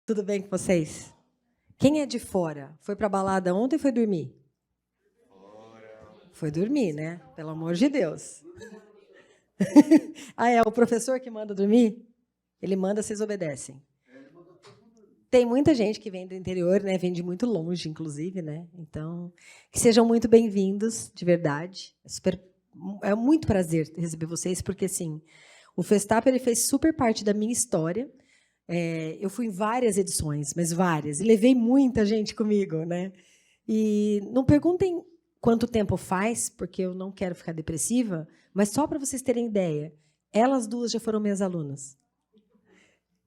Tudo bem com vocês? Quem é de fora? Foi para a balada ontem e foi dormir? Foi dormir, né? Pelo amor de Deus. Ah, é o professor que manda dormir? Ele manda, vocês obedecem. Tem muita gente que vem do interior, né? Vem de muito longe, inclusive, né? Então, que sejam muito bem-vindos, de verdade. É muito prazer receber vocês, porque assim, o Festap ele fez super parte da minha história. Eu fui em várias edições, mas várias, e levei muita gente comigo, né? E não perguntem quanto tempo faz, porque eu não quero ficar depressiva, mas só para vocês terem ideia, elas duas já foram minhas alunas.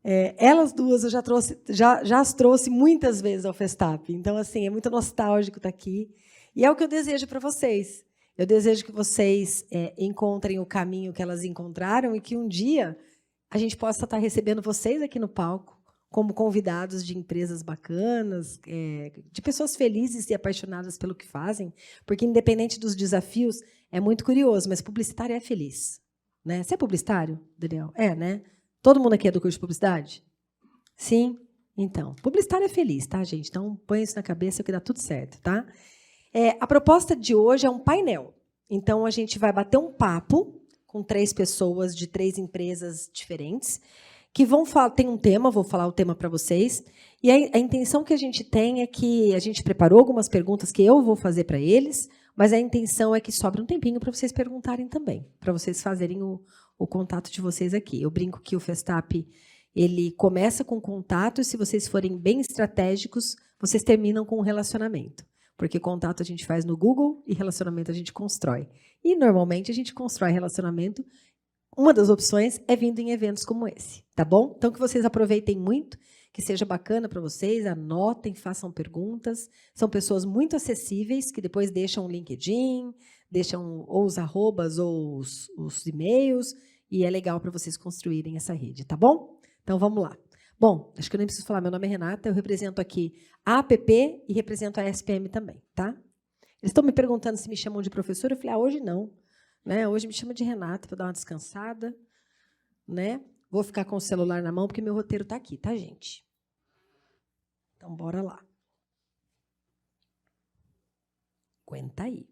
Elas duas eu já as trouxe muitas vezes ao Festap. Então, assim, é muito nostálgico estar aqui. E é o que eu desejo para vocês. Eu desejo que vocês encontrem o caminho que elas encontraram e que um dia a gente possa estar recebendo vocês aqui no palco como convidados de empresas bacanas, de pessoas felizes e apaixonadas pelo que fazem, porque, independente dos desafios, é muito curioso, mas publicitário é feliz. Né? Você é publicitário, Daniel? É, né? Todo mundo aqui é do curso de publicidade? Sim? Então, publicitário é feliz, tá, gente? Então, põe isso na cabeça que dá tudo certo, tá? A proposta de hoje é um painel. Então, a gente vai bater um papo com 3 pessoas de 3 empresas diferentes, que vão falar, tem um tema, vou falar o tema para vocês, e a intenção que a gente tem é que a gente preparou algumas perguntas que eu vou fazer para eles, mas a intenção é que sobre um tempinho para vocês perguntarem também, para vocês fazerem o contato de vocês aqui. Eu brinco que o Festap ele começa com contato, e se vocês forem bem estratégicos, vocês terminam com um relacionamento. Porque contato a gente faz no Google e relacionamento a gente constrói. E, normalmente, a gente constrói relacionamento. Uma das opções é vindo em eventos como esse, tá bom? Então, que vocês aproveitem muito, que seja bacana para vocês, anotem, façam perguntas. São pessoas muito acessíveis, que depois deixam o LinkedIn, deixam ou os arrobas ou os e-mails, e é legal para vocês construírem essa rede, tá bom? Então, vamos lá. Bom, acho que eu nem preciso falar, meu nome é Renata, eu represento aqui a APP e represento a SPM também, tá? Eles estão me perguntando se me chamam de professora, eu falei, hoje não. Né? Hoje me chama de Renata, para dar uma descansada. Né? Vou ficar com o celular na mão, porque meu roteiro está aqui, tá, gente? Então, bora lá. Aguenta aí.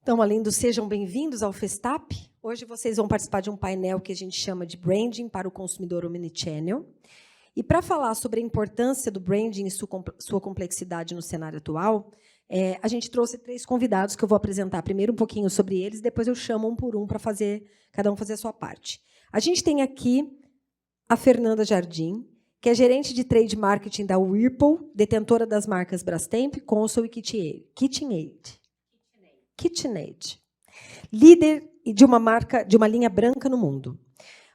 Então, além do sejam bem-vindos ao Festap, hoje vocês vão participar de um painel que a gente chama de Branding para o Consumidor Omnichannel. E para falar sobre a importância do branding e sua complexidade no cenário atual, a gente trouxe 3 convidados que eu vou apresentar primeiro um pouquinho sobre eles, depois eu chamo um por um para cada um fazer a sua parte. A gente tem aqui a Fernanda Jardim, que é gerente de trade marketing da Whirlpool, detentora das marcas Brastemp, Consul e KitchenAid. Líder de uma linha branca no mundo.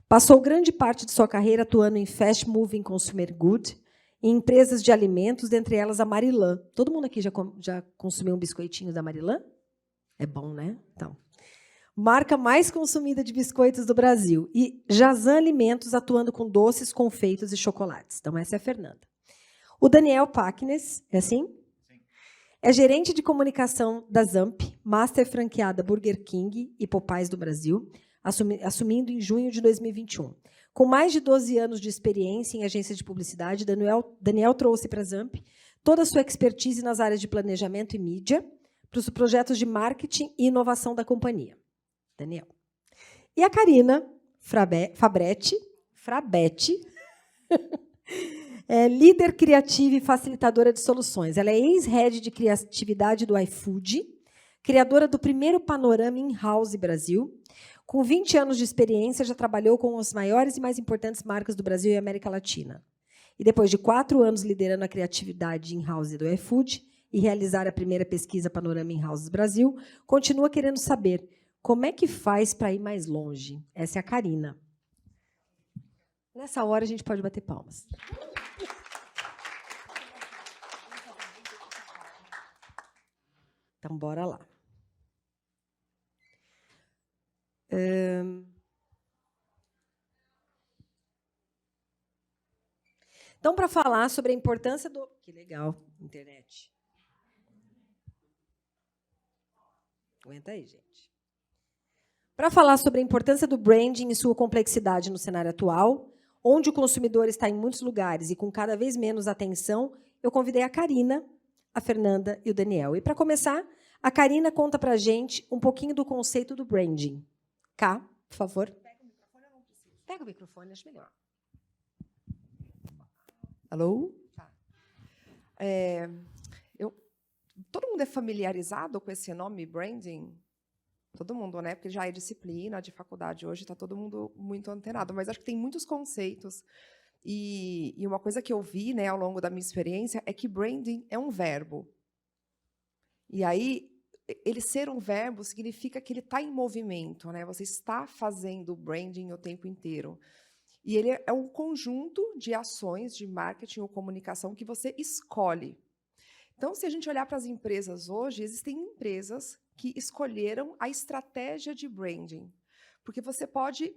Passou grande parte de sua carreira atuando em fast moving consumer good, em empresas de alimentos, dentre elas a Marilã. Todo mundo aqui já consumiu um biscoitinho da Marilã? É bom, né? Então, marca mais consumida de biscoitos do Brasil. E Jazan Alimentos, atuando com doces, confeitos e chocolates. Então, essa é a Fernanda. O Daniel Pacnes, é assim? Sim. É gerente de comunicação da Zamp, master franqueada Burger King e Popeyes do Brasil, assumindo em junho de 2021. Com mais de 12 anos de experiência em agência de publicidade, Daniel trouxe para a Zamp toda a sua expertise nas áreas de planejamento e mídia para os projetos de marketing e inovação da companhia. Daniel. E a Karina Frabetti, é líder criativa e facilitadora de soluções. Ela é ex-head de criatividade do iFood, criadora do primeiro panorama in-house Brasil. Com 20 anos de experiência, já trabalhou com as maiores e mais importantes marcas do Brasil e América Latina. E depois de 4 anos liderando a criatividade in-house do iFood e realizar a primeira pesquisa Panorama in-house Brasil, continua querendo saber como é que faz para ir mais longe. Essa é a Karina. Nessa hora, a gente pode bater palmas. Então, bora lá. Então, para falar sobre a importância do... Que legal, internet. Aguenta aí, gente. Para falar sobre a importância do branding e sua complexidade no cenário atual, onde o consumidor está em muitos lugares e com cada vez menos atenção, eu convidei a Karina, a Fernanda e o Daniel. E, para começar, a Karina conta para a gente um pouquinho do conceito do branding. Cá, por favor. Pega o microfone, eu não preciso. Pega o microfone, acho melhor. Alô? Tá. Todo mundo é familiarizado com esse nome, branding? Todo mundo, né? Porque já é disciplina de faculdade. Hoje está todo mundo muito antenado. Mas acho que tem muitos conceitos. E uma coisa que eu vi, né, ao longo da minha experiência é que branding é um verbo. E aí, ele ser um verbo significa que ele está em movimento, né? Você está fazendo branding o tempo inteiro. E ele é um conjunto de ações de marketing ou comunicação que você escolhe. Então, se a gente olhar para as empresas hoje, existem empresas que escolheram a estratégia de branding. Porque você pode,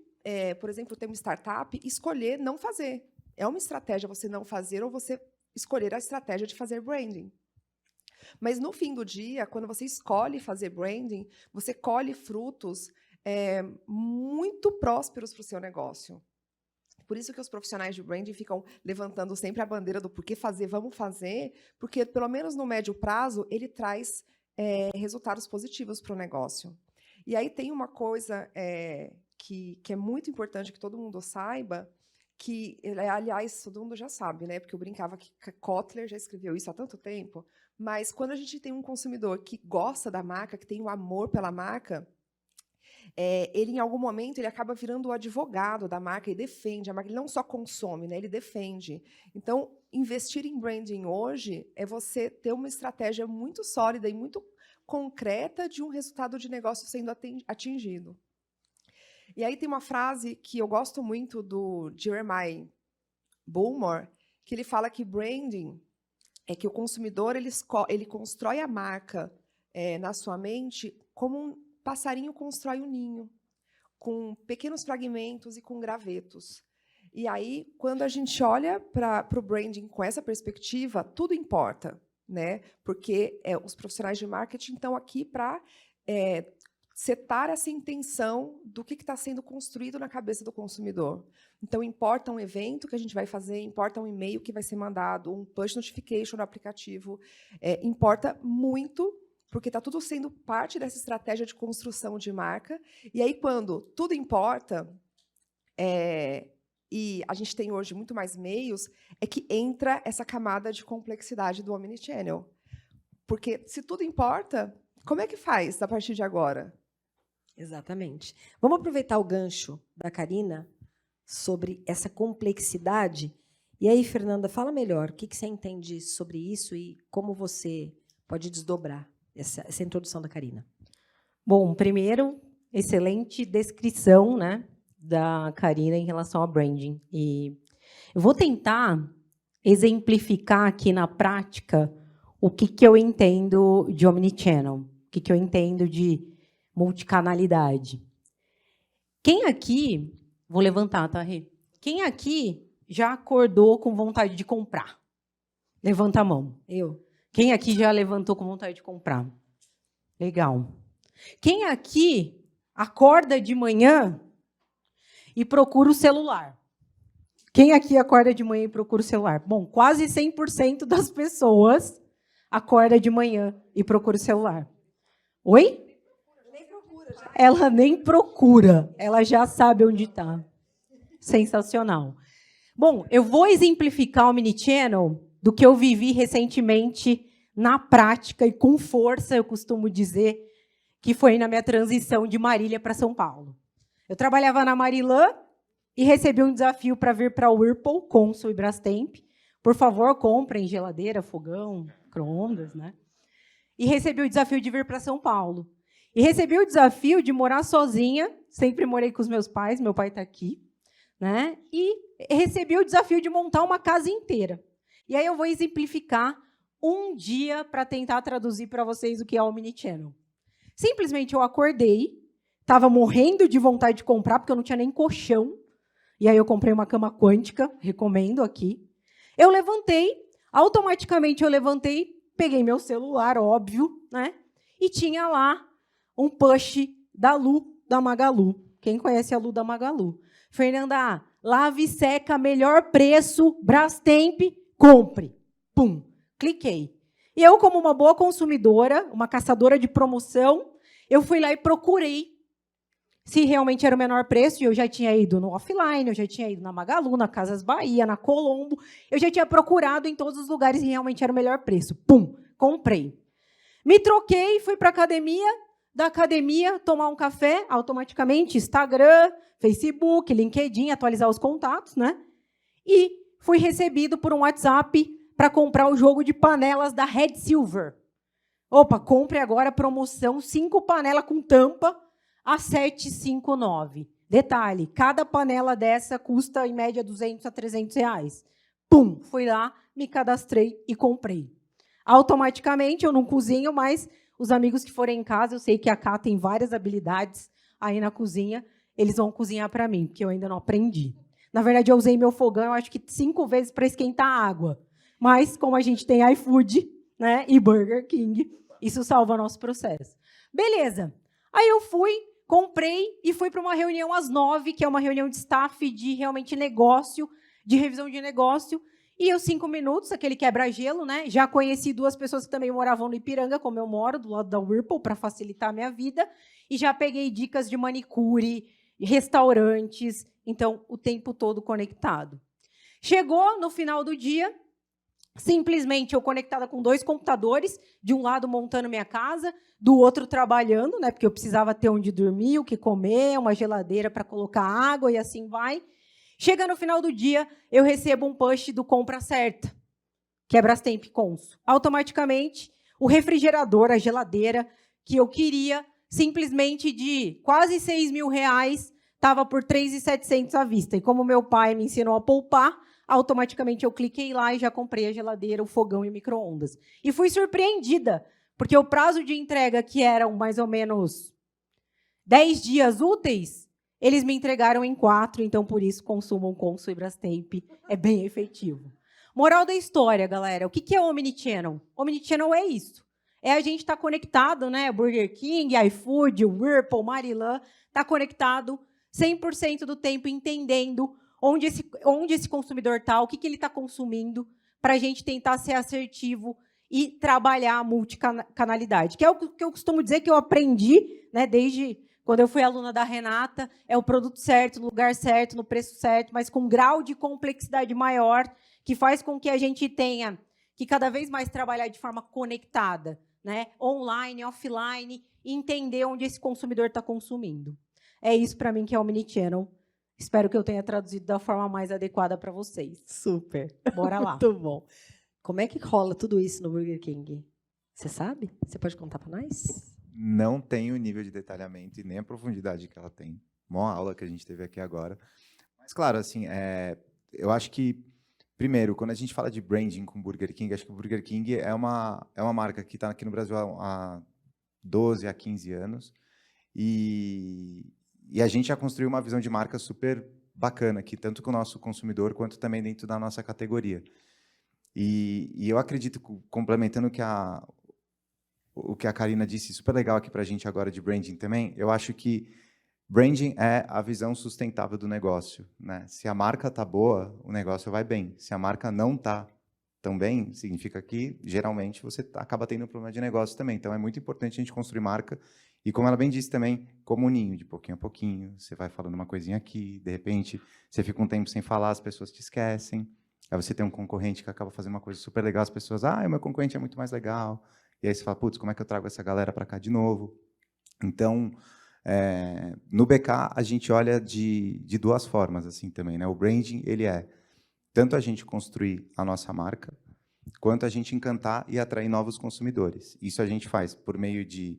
por exemplo, ter uma startup, escolher não fazer. É uma estratégia você não fazer ou você escolher a estratégia de fazer branding. Mas, no fim do dia, quando você escolhe fazer branding, você colhe frutos muito prósperos para o seu negócio. Por isso que os profissionais de branding ficam levantando sempre a bandeira do porquê fazer, vamos fazer, porque, pelo menos no médio prazo, ele traz resultados positivos para o negócio. E aí tem uma coisa que é muito importante que todo mundo saiba, que, aliás, todo mundo já sabe, né? Porque eu brincava que Kotler já escreveu isso há tanto tempo, mas quando a gente tem um consumidor que gosta da marca, que tem um amor pela marca, ele, em algum momento, ele acaba virando o advogado da marca e defende a marca. Ele não só consome, né, ele defende. Então, investir em branding hoje é você ter uma estratégia muito sólida e muito concreta de um resultado de negócio sendo atingido. E aí tem uma frase que eu gosto muito do Jeremiah Bullmore, que ele fala que branding é que o consumidor ele constrói a marca na sua mente como um passarinho constrói um ninho, com pequenos fragmentos e com gravetos. E aí, quando a gente olha para o branding com essa perspectiva, tudo importa, né? Porque os profissionais de marketing estão aqui para setar essa intenção do que está sendo construído na cabeça do consumidor. Então, importa um evento que a gente vai fazer, importa um e-mail que vai ser mandado, um push notification no aplicativo, importa muito, porque está tudo sendo parte dessa estratégia de construção de marca. E aí, quando tudo importa, e a gente tem hoje muito mais meios, é que entra essa camada de complexidade do omnichannel. Porque, se tudo importa, como é que faz a partir de agora? Exatamente. Vamos aproveitar o gancho da Karina sobre essa complexidade. E aí, Fernanda, fala melhor. O que você entende sobre isso e como você pode desdobrar essa introdução da Karina? Bom, primeiro, excelente descrição, né, da Karina em relação ao branding. E eu vou tentar exemplificar aqui na prática o que eu entendo de omnichannel, o que eu entendo de multicanalidade. Quem aqui, vou levantar, tá, Rê? Quem aqui já acordou com vontade de comprar? Levanta a mão. Eu. Quem aqui já levantou com vontade de comprar? Legal. Quem aqui acorda de manhã e procura o celular? Quem aqui acorda de manhã e procura o celular? Bom, quase 100% das pessoas acorda de manhã e procura o celular. Oi? Nem procura, já. Ela nem procura, ela já sabe onde está. Sensacional. Bom, eu vou exemplificar o omnichannel do que eu vivi recentemente na prática e com força, eu costumo dizer, que foi na minha transição de Marília para São Paulo. Eu trabalhava na Marilã e recebi um desafio para vir para a Whirlpool, Consul e Brastemp. Por favor, comprem geladeira, fogão, micro-ondas, né? E recebi o desafio de vir para São Paulo. E recebi o desafio de morar sozinha, sempre morei com os meus pais, meu pai está aqui, né? E recebi o desafio de montar uma casa inteira. E aí eu vou exemplificar um dia para tentar traduzir para vocês o que é o omnichannel. Simplesmente eu acordei, estava morrendo de vontade de comprar, porque eu não tinha nem colchão. E aí eu comprei uma cama quântica, recomendo aqui. Eu levantei, automaticamente eu levantei, peguei meu celular, óbvio, né? E tinha lá um push da Lu, da Magalu. Quem conhece a Lu da Magalu? Fernanda, lave e seca, melhor preço, Brastemp, compre. Pum, cliquei. E eu, como uma boa consumidora, uma caçadora de promoção, eu fui lá e procurei se realmente era o menor preço, e eu já tinha ido no offline, eu já tinha ido na Magalu, na Casas Bahia, na Colombo, eu já tinha procurado em todos os lugares e realmente era o melhor preço. Pum, comprei. Me troquei, fui para a academia, da academia, tomar um café, automaticamente, Instagram, Facebook, LinkedIn, atualizar os contatos, né? E fui recebido por um WhatsApp para comprar o jogo de panelas da Red Silver. Opa, compre agora promoção, 5 panelas com tampa, a 759. Detalhe, cada panela dessa custa, em média, 200 a 300 reais. Pum, fui lá, me cadastrei e comprei. Automaticamente, eu não cozinho, mas os amigos que forem em casa, eu sei que a Cá tem várias habilidades aí na cozinha, eles vão cozinhar para mim, porque eu ainda não aprendi. Na verdade, eu usei meu fogão, eu acho que 5 vezes para esquentar a água. Mas, como a gente tem iFood, né, e Burger King, isso salva nosso processo. Beleza. Aí eu fui, comprei e fui para uma reunião às 9, que é uma reunião de staff de realmente negócio, de revisão de negócio. E eu, 5 minutos, aquele quebra-gelo, né? Já conheci 2 pessoas que também moravam no Ipiranga, como eu moro, do lado da Whirlpool, para facilitar a minha vida. E já peguei dicas de manicure, restaurantes. Então, o tempo todo conectado. Chegou no final do dia, simplesmente eu conectada com 2 computadores, de um lado montando minha casa, do outro trabalhando, né, porque eu precisava ter onde dormir, o que comer, uma geladeira para colocar água e assim vai. Chega no final do dia, eu recebo um push do Compra Certa, que é Brastemp Consul. Automaticamente, o refrigerador, a geladeira que eu queria, simplesmente de quase R$6.000, estava por R$3.700 à vista. E como meu pai me ensinou a poupar, automaticamente eu cliquei lá e já comprei a geladeira, o fogão e o micro-ondas. E fui surpreendida, porque o prazo de entrega, que eram mais ou menos 10 dias úteis, eles me entregaram em 4, então, por isso, consumam Consul e Brastemp. É bem efetivo. Moral da história, galera. O que é Omnichannel? Omnichannel é isso. É a gente estar conectado, né? Burger King, iFood, Whirlpool, Marilã, está conectado 100% do tempo, entendendo onde esse consumidor está, o que ele está consumindo, para a gente tentar ser assertivo e trabalhar a multicanalidade, que é o que eu costumo dizer que eu aprendi, né, desde quando eu fui aluna da Renata, é o produto certo, no lugar certo, no preço certo, mas com um grau de complexidade maior, que faz com que a gente tenha que cada vez mais trabalhar de forma conectada, né, online, offline, e entender onde esse consumidor está consumindo. É isso, para mim, que é o Omnichannel. Espero que eu tenha traduzido da forma mais adequada para vocês. Super. Bora lá. Muito bom. Como é que rola tudo isso no Burger King? Você sabe? Você pode contar para nós? Não tem o nível de detalhamento e nem a profundidade que ela tem. Uma aula que a gente teve aqui agora. Mas, claro, assim, eu acho que, primeiro, quando a gente fala de branding com Burger King, acho que o Burger King é uma marca que está aqui no Brasil há 12 a 15 anos. E a gente já construiu uma visão de marca super bacana aqui, tanto com o nosso consumidor, quanto também dentro da nossa categoria. E eu acredito, complementando o que a Karina disse, super legal aqui para a gente agora de branding também, eu acho que branding é a visão sustentável do negócio, né? Se a marca está boa, o negócio vai bem. Se a marca não está tão bem, significa que, geralmente, você acaba tendo um problema de negócio também. Então, é muito importante a gente construir marca. E, como ela bem disse também, como um ninho, de pouquinho a pouquinho, você vai falando uma coisinha aqui, de repente, você fica um tempo sem falar, as pessoas te esquecem. Aí você tem um concorrente que acaba fazendo uma coisa super legal, as pessoas, o meu concorrente é muito mais legal. E aí você fala, putz, como é que eu trago essa galera para cá de novo? Então, no BK, a gente olha de 2 formas assim também, né? O branding, ele é tanto a gente construir a nossa marca, quanto a gente encantar e atrair novos consumidores. Isso a gente faz por meio de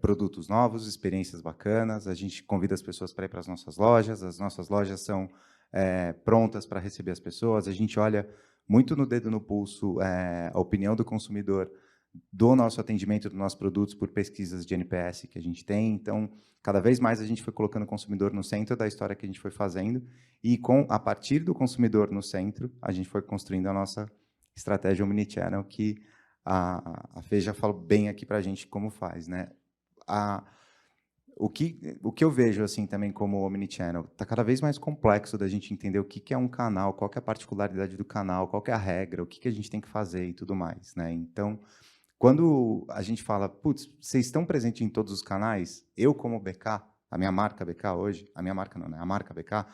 produtos novos, experiências bacanas, a gente convida as pessoas para ir para as nossas lojas são prontas para receber as pessoas, a gente olha muito no dedo no pulso a opinião do consumidor do nosso atendimento, dos nossos produtos, por pesquisas de NPS que a gente tem. Então, cada vez mais a gente foi colocando o consumidor no centro da história que a gente foi fazendo e, a partir do consumidor no centro, a gente foi construindo a nossa estratégia Omnichannel, que a Fê já falou bem aqui para a gente como faz, né? o que eu vejo assim também como omnichannel, está cada vez mais complexo da gente entender o que é um canal, qual que é a particularidade do canal, qual que é a regra, o que a gente tem que fazer e tudo mais, né? Então, quando a gente fala, putz, vocês estão presentes em todos os canais, eu como BK, a minha marca BK hoje, a minha marca não, né? A marca BK,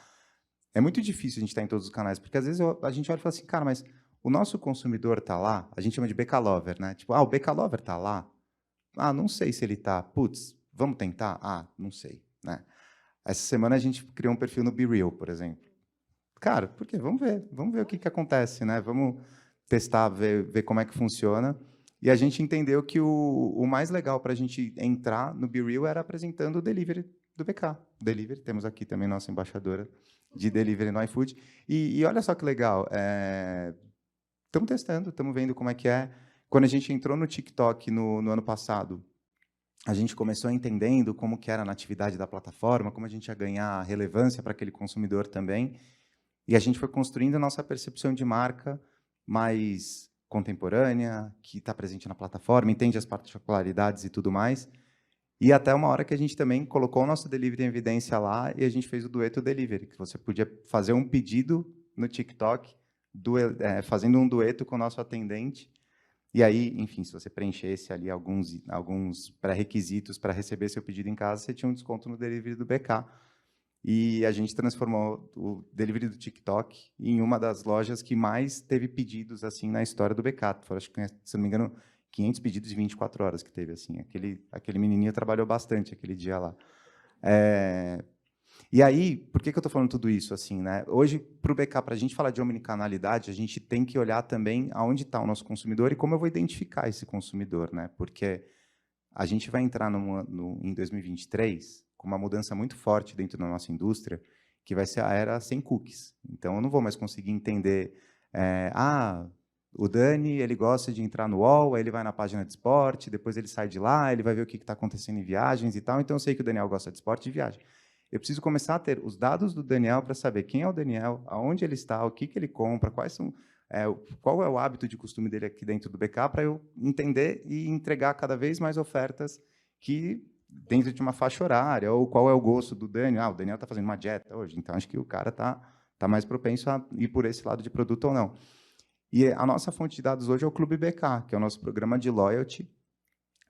é muito difícil a gente estar em todos os canais, porque às vezes a gente olha e fala assim, cara, mas o nosso consumidor está lá, a gente chama de BK Lover, né? Tipo, o BK Lover está lá? Ah, não sei se ele está. Putz, vamos tentar? Ah, não sei, né? Essa semana a gente criou um perfil no BeReal, por exemplo. Cara, por quê? Vamos ver o que acontece, né? Vamos testar, ver como é que funciona. E a gente entendeu que o mais legal para a gente entrar no BeReal era apresentando o delivery do BK. Delivery, temos aqui também nossa embaixadora de delivery no iFood. E olha só que legal, estamos testando, estamos vendo como é que é. Quando a gente entrou no TikTok no ano passado, a gente começou entendendo como que era a natividade da plataforma, como a gente ia ganhar relevância para aquele consumidor também. E a gente foi construindo a nossa percepção de marca mais contemporânea, que está presente na plataforma, entende as particularidades e tudo mais. E até uma hora que a gente também colocou o nosso delivery em evidência lá e a gente fez o dueto delivery, que você podia fazer um pedido no TikTok, fazendo um dueto com o nosso atendente. E aí, enfim, se você preenchesse ali alguns pré-requisitos para receber seu pedido em casa, você tinha um desconto no delivery do BK. E a gente transformou o delivery do TikTok em uma das lojas que mais teve pedidos assim na história do BK. Foram, acho que, se não me engano, 500 pedidos em 24 horas que teve. Assim. Aquele menininho trabalhou bastante aquele dia lá. E aí, por que eu estou falando tudo isso? Assim, né? Hoje, para o BK, para a gente falar de omnicanalidade, a gente tem que olhar também aonde está o nosso consumidor e como eu vou identificar esse consumidor. Né? Porque a gente vai entrar em 2023 com uma mudança muito forte dentro da nossa indústria, que vai ser a era sem cookies. Então, eu não vou mais conseguir entender, o Dani, ele gosta de entrar no UOL, aí ele vai na página de esporte, depois ele sai de lá, ele vai ver o que está acontecendo em viagens e tal, então eu sei que o Daniel gosta de esporte e de viagem. Eu preciso começar a ter os dados do Daniel para saber quem é o Daniel, aonde ele está, o que ele compra, qual é o hábito de costume dele aqui dentro do BK, para eu entender e entregar cada vez mais ofertas que dentro de uma faixa horária, ou qual é o gosto do Daniel. O Daniel está fazendo uma dieta hoje, então acho que o cara tá mais propenso a ir por esse lado de produto ou não. E a nossa fonte de dados hoje é o Clube BK, que é o nosso programa de loyalty,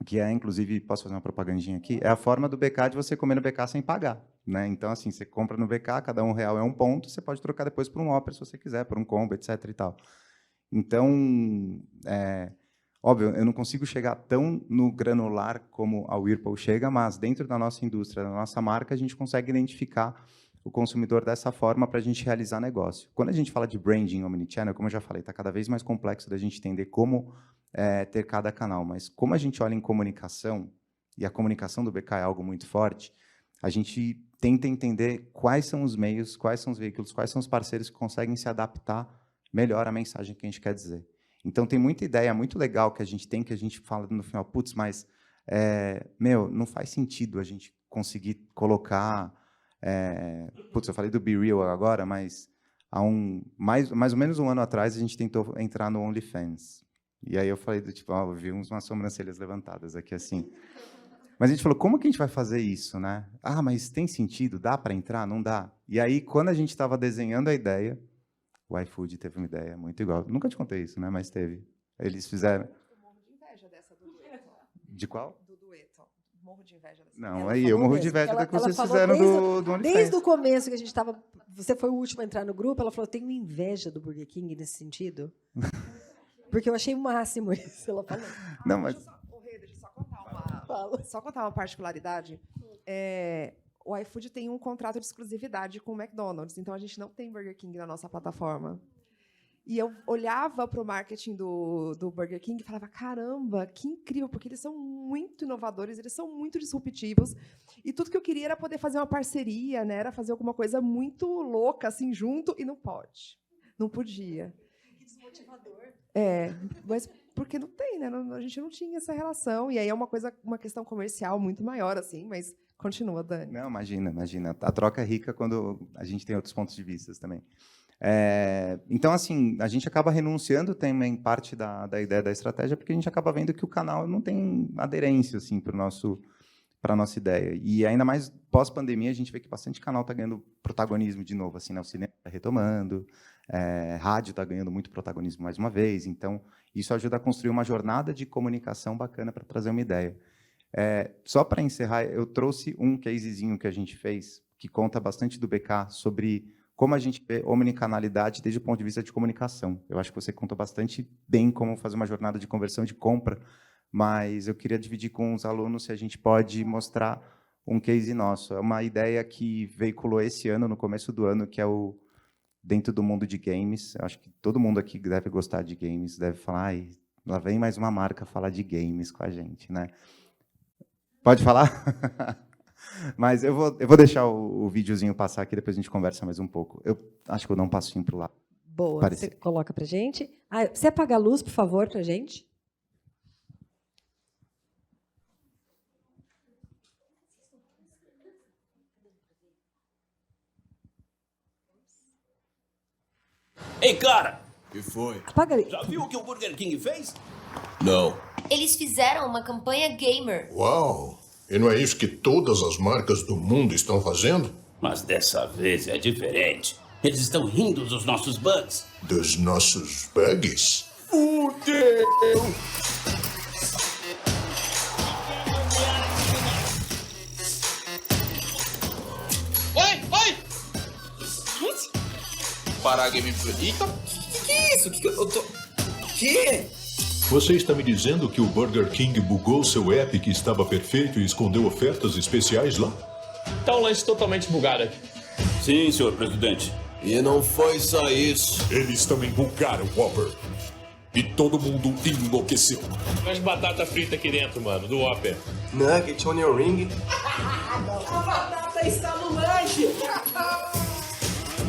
que inclusive, posso fazer uma propagandinha aqui, é a forma do BK de você comer no BK sem pagar. Né? Então, assim, você compra no BK, cada R$1 é 1 ponto, você pode trocar depois por um Opera, se você quiser, por um combo, etc. E tal. Então, óbvio, eu não consigo chegar tão no granular como a Whirlpool chega, mas dentro da nossa indústria, da nossa marca, a gente consegue identificar o consumidor dessa forma para a gente realizar negócio. Quando a gente fala de branding omnichannel, como eu já falei, está cada vez mais complexo da gente entender como ter cada canal, mas como a gente olha em comunicação, e a comunicação do BK é algo muito forte, a gente tenta entender quais são os meios, quais são os veículos, quais são os parceiros que conseguem se adaptar melhor à mensagem que a gente quer dizer. Então, tem muita ideia muito legal que a gente fala no final, putz, mas, não faz sentido a gente conseguir colocar... eu falei do BeReal agora, mas há mais ou menos um ano atrás, a gente tentou entrar no OnlyFans. E aí eu falei, eu vi umas sobrancelhas levantadas aqui, assim. Mas a gente falou, como que a gente vai fazer isso, né? Ah, mas tem sentido? Dá para entrar? Não dá? E aí, quando a gente estava desenhando a ideia, o iFood teve uma ideia muito igual. Nunca te contei isso, né? Mas teve. Eles fizeram... Eu morro de inveja dessa do dueto. De qual? Do dueto. Morro de inveja dessa. Não, aí eu morro de inveja do que vocês falou fizeram do OnlyFans. Desde o começo que a gente estava... Você foi o último a entrar no grupo, ela falou, tenho inveja do Burger King nesse sentido. Porque eu achei o máximo isso, ela falou. Não, mas... Deixa eu só contar uma particularidade. O iFood tem um contrato de exclusividade com o McDonald's, então a gente não tem Burger King na nossa plataforma. E eu olhava para o marketing do Burger King e falava, caramba, que incrível, porque eles são muito inovadores, eles são muito disruptivos. E tudo que eu queria era poder fazer uma parceria, né? Era fazer alguma coisa muito louca assim junto, e não pode. Não podia. Que desmotivador. Mas porque não tem, né? A gente não tinha essa relação. E aí é uma questão comercial muito maior, assim, mas continua, Dani. Não, imagina. A troca é rica quando a gente tem outros pontos de vista também. Então, assim, a gente acaba renunciando também parte da ideia da estratégia, porque a gente acaba vendo que o canal não tem aderência assim, para para a nossa ideia. E ainda mais pós-pandemia, a gente vê que bastante canal está ganhando protagonismo de novo. Assim, né? O cinema está retomando, rádio está ganhando muito protagonismo mais uma vez. Então, isso ajuda a construir uma jornada de comunicação bacana para trazer uma ideia. Só para encerrar, eu trouxe um casezinho que a gente fez, que conta bastante do BK, sobre como a gente vê omnicanalidade desde o ponto de vista de comunicação. Eu acho que você contou bastante bem como fazer uma jornada de conversão de compra, mas eu queria dividir com os alunos se a gente pode mostrar um case nosso. É uma ideia que veiculou esse ano, no começo do ano, que é o Dentro do Mundo de Games. Eu acho que todo mundo aqui deve gostar de games, deve falar, ai, lá vem mais uma marca falar de games com a gente, né? Pode falar? Mas eu vou deixar o videozinho passar aqui, depois a gente conversa mais um pouco. Eu acho que eu dou um passinho para o lado. Boa, Parecer. você coloca para a gente. Você apaga a luz, por favor, para a gente? Ei, cara! Que foi? Apaga ali. Já viu o que o Burger King fez? Não. Eles fizeram uma campanha gamer. Uau! E não é isso que todas as marcas do mundo estão fazendo? Mas dessa vez é diferente. Eles estão rindo dos nossos bugs. Dos nossos bugs? Fudeu! Oi! Parar a gameplay. Eita! Que é isso? Que eu tô... Que? Você está me dizendo que o Burger King bugou seu app que estava perfeito e escondeu ofertas especiais lá? Tá um lance totalmente bugado aqui. Sim, senhor presidente. E não foi só isso. Eles também bugaram o Whopper. E todo mundo enlouqueceu. Mas batata frita aqui dentro, mano, do Whopper. Nugget, onion ring.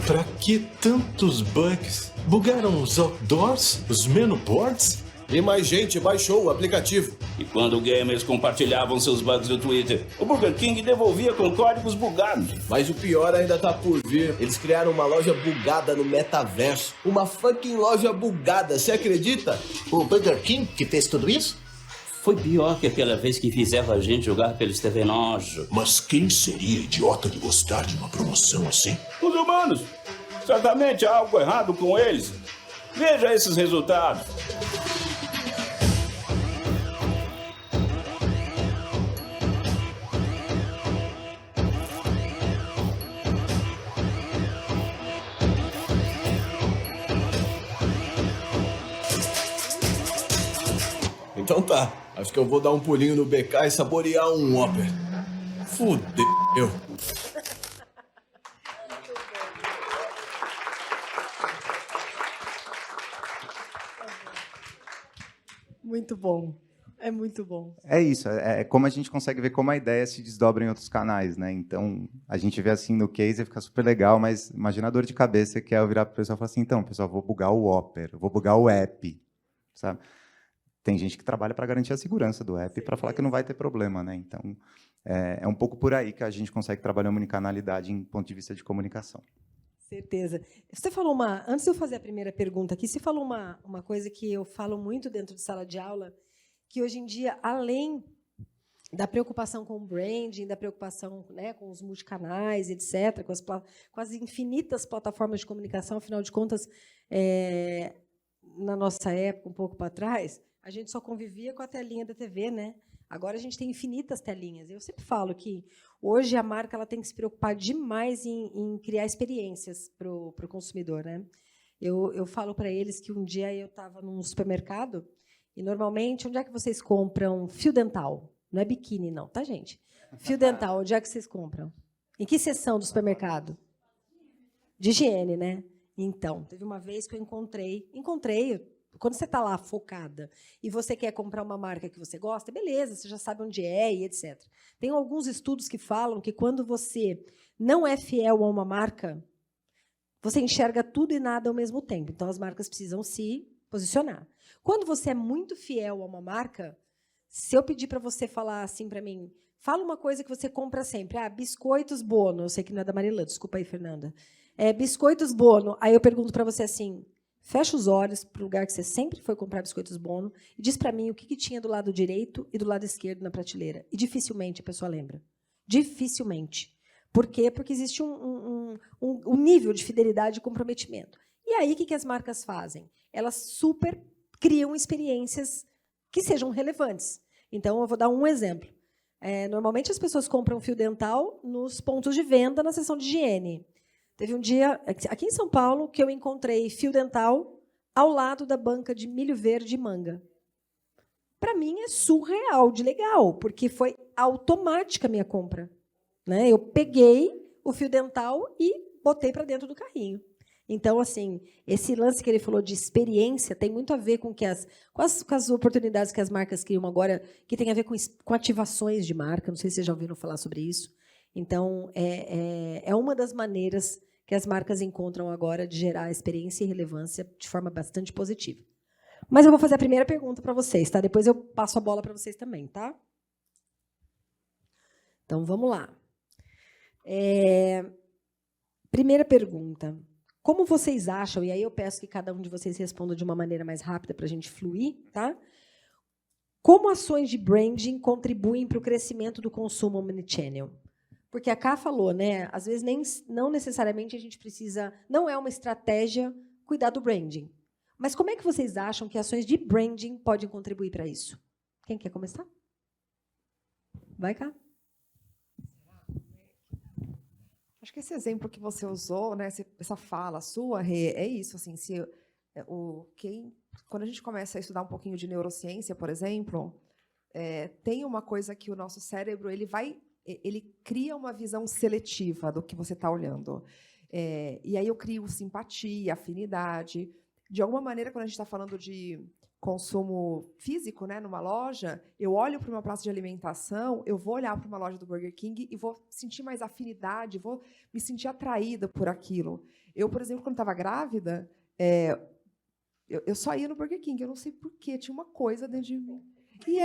Pra que tantos bugs? Bugaram os outdoors? Os menu boards? E mais gente baixou o aplicativo. E quando gamers compartilhavam seus bugs no Twitter, o Burger King devolvia com códigos bugados. Mas o pior ainda tá por vir. Eles criaram uma loja bugada no metaverso. Uma fucking loja bugada, você acredita? O Burger King que fez tudo isso? Foi pior que aquela vez que fizeram a gente jogar pelo TV Nojo. Mas quem seria idiota de gostar de uma promoção assim? Os humanos. Certamente há algo errado com eles. Veja esses resultados. Então tá, acho que eu vou dar um pulinho no BK e saborear um Whopper. Fudeu. Muito bom. É muito bom. É isso, é como a gente consegue ver como a ideia se desdobra em outros canais, né? Então, a gente vê assim no case e fica super legal, mas imagina a dor de cabeça que é eu virar para o pessoal e falar assim, então, pessoal, vou bugar o Whopper, vou bugar o app, sabe? Tem gente que trabalha para garantir a segurança do app para falar que não vai ter problema, né? Então, é um pouco por aí que a gente consegue trabalhar a omnicanalidade em ponto de vista de comunicação. Certeza. Você falou antes de eu fazer a primeira pergunta aqui, você falou uma coisa que eu falo muito dentro de sala de aula, que hoje em dia, além da preocupação com o branding, da preocupação, né, com os multicanais, etc., com as infinitas plataformas de comunicação, afinal de contas, na nossa época, um pouco para trás, a gente só convivia com a telinha da TV, né? Agora a gente tem infinitas telinhas. Eu sempre falo que hoje a marca ela tem que se preocupar demais em criar experiências para o consumidor, né? Eu falo para eles que um dia eu estava num supermercado e normalmente onde é que vocês compram fio dental? Não é biquíni, não, tá, gente? Fio dental, onde é que vocês compram? Em que seção do supermercado? De higiene, né? Então, teve uma vez que eu encontrei, quando você está lá focada e você quer comprar uma marca que você gosta, beleza, você já sabe onde é e etc. Tem alguns estudos que falam que quando você não é fiel a uma marca, você enxerga tudo e nada ao mesmo tempo. Então, as marcas precisam se posicionar. Quando você é muito fiel a uma marca, se eu pedir para você falar assim para mim, fala uma coisa que você compra sempre. Biscoitos Bono. Eu sei que não é da Marilã, desculpa aí, Fernanda. Biscoitos Bono. Aí eu pergunto para você assim, fecha os olhos para o lugar que você sempre foi comprar biscoitos Bono e diz para mim o que tinha do lado direito e do lado esquerdo na prateleira. E dificilmente a pessoa lembra. Dificilmente. Por quê? Porque existe um nível de fidelidade e comprometimento. E aí, o que as marcas fazem? Elas super criam experiências que sejam relevantes. Então, eu vou dar um exemplo. Normalmente, as pessoas compram fio dental nos pontos de venda, na seção de higiene. Teve um dia, aqui em São Paulo, que eu encontrei fio dental ao lado da banca de milho verde e manga. Para mim, é surreal de legal, porque foi automática a minha compra. Né? Eu peguei o fio dental e botei para dentro do carrinho. Então, assim, esse lance que ele falou de experiência tem muito a ver com as oportunidades que as marcas criam agora, que tem a ver com ativações de marca. Não sei se vocês já ouviram falar sobre isso. Então, é uma das maneiras que as marcas encontram agora de gerar experiência e relevância de forma bastante positiva. Mas eu vou fazer a primeira pergunta para vocês, tá? Depois eu passo a bola para vocês também, tá? Então, vamos lá. Primeira pergunta. Como vocês acham, e aí eu peço que cada um de vocês responda de uma maneira mais rápida para a gente fluir, tá? Como ações de branding contribuem para o crescimento do consumo omnichannel? Porque a Ká falou, né? Às vezes não necessariamente a gente precisa, não é uma estratégia cuidar do branding. Mas como é que vocês acham que ações de branding podem contribuir para isso? Quem quer começar? Vai, Ká. Acho que esse exemplo que você usou, né, essa fala sua, Rê, é isso. Assim, quando a gente começa a estudar um pouquinho de neurociência, por exemplo, tem uma coisa que o nosso cérebro ele cria uma visão seletiva do que você está olhando. E aí eu crio simpatia, afinidade. De alguma maneira, quando a gente está falando de consumo físico, né, numa loja, eu olho para uma praça de alimentação, eu vou olhar para uma loja do Burger King e vou sentir mais afinidade, vou me sentir atraída por aquilo. Eu, por exemplo, quando estava grávida, eu só ia no Burger King, eu não sei porquê, tinha uma coisa dentro de mim. E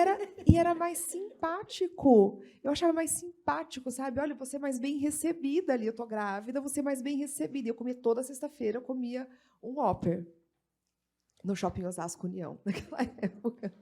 era mais simpático. Eu achava mais simpático, sabe? Olha, você é mais bem recebida ali, eu estou grávida, você é mais bem recebida. Eu comia toda sexta-feira, eu comia um Whopper. No Shopping Osasco União, naquela época.